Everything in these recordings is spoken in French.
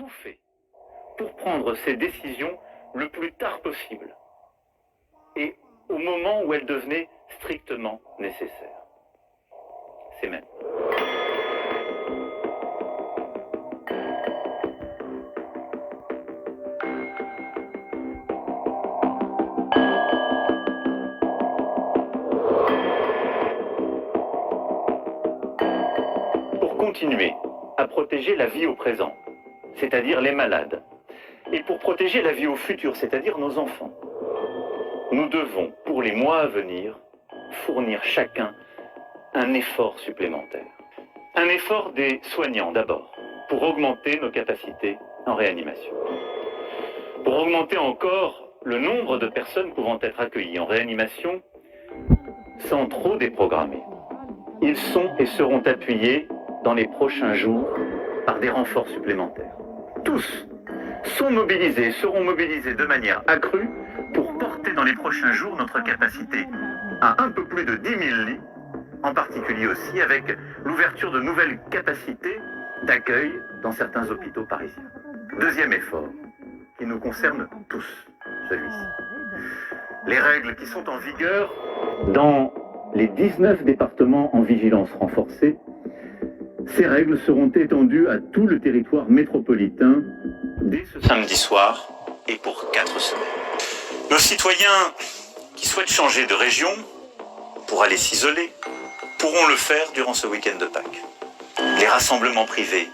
tout fait pour prendre ces décisions le plus tard possible et au moment où elles devenaient strictement nécessaires. C'est même. Pour continuer à protéger la vie au présent, c'est-à-dire les malades, et pour protéger la vie au futur, c'est-à-dire nos enfants, nous devons, pour les mois à venir, fournir chacun un effort supplémentaire. Un effort des soignants d'abord, pour augmenter nos capacités en réanimation. Pour augmenter encore le nombre de personnes pouvant être accueillies en réanimation sans trop déprogrammer. Ils sont et seront appuyés dans les prochains jours par des renforts supplémentaires. Tous sont mobilisés, seront mobilisés de manière accrue pour porter dans les prochains jours notre capacité à un peu plus de 10 000 lits, en particulier aussi avec l'ouverture de nouvelles capacités d'accueil dans certains hôpitaux parisiens. Deuxième effort, qui nous concerne tous, celui-ci. Les règles qui sont en vigueur dans les 19 départements en vigilance renforcée, ces règles seront étendues à tout le territoire métropolitain dès ce samedi soir et pour 4 semaines. Nos citoyens qui souhaitent changer de région pour aller s'isoler pourront le faire durant ce week-end de Pâques. Les rassemblements privés,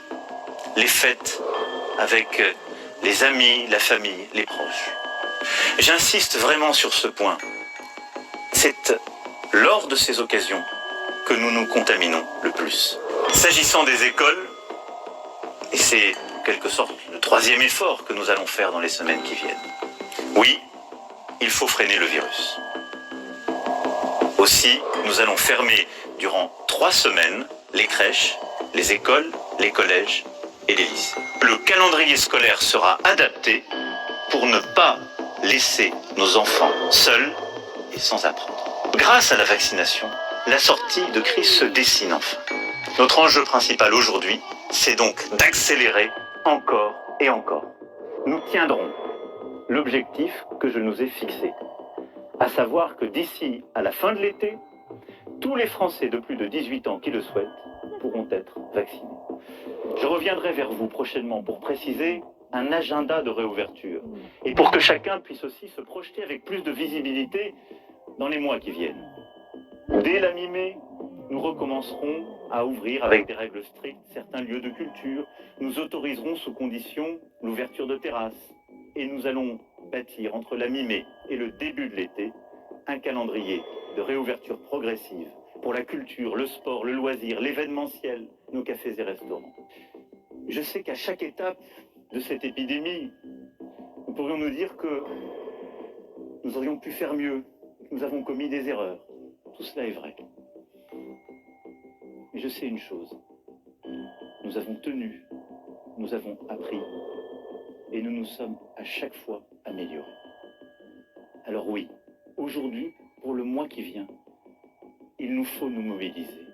les fêtes avec les amis, la famille, les proches. J'insiste vraiment sur ce point. C'est lors de ces occasions que nous nous contaminons le plus. S'agissant des écoles, et c'est en quelque sorte le troisième effort que nous allons faire dans les semaines qui viennent. Oui, il faut freiner le virus. Aussi, nous allons fermer durant 3 semaines les crèches, les écoles, les collèges et les lycées. Le calendrier scolaire sera adapté pour ne pas laisser nos enfants seuls et sans apprendre. Grâce à la vaccination, la sortie de crise se dessine enfin. Notre enjeu principal aujourd'hui, c'est donc d'accélérer encore et encore. Nous tiendrons l'objectif que je nous ai fixé, à savoir que d'ici à la fin de l'été, tous les Français de plus de 18 ans qui le souhaitent pourront être vaccinés. Je reviendrai vers vous prochainement pour préciser un agenda de réouverture et pour que chacun puisse aussi se projeter avec plus de visibilité dans les mois qui viennent. Dès la mi-mai, nous recommencerons à ouvrir avec des règles strictes certains lieux de culture. Nous autoriserons sous condition l'ouverture de terrasses. Et nous allons bâtir entre la mi-mai et le début de l'été un calendrier de réouverture progressive pour la culture, le sport, le loisir, l'événementiel, nos cafés et restaurants. Je sais qu'à chaque étape de cette épidémie, nous pourrions nous dire que nous aurions pu faire mieux, que nous avons commis des erreurs. Tout cela est vrai. Mais je sais une chose, nous avons tenu, nous avons appris, et nous nous sommes à chaque fois améliorés. Alors oui, aujourd'hui, pour le mois qui vient, il nous faut nous mobiliser.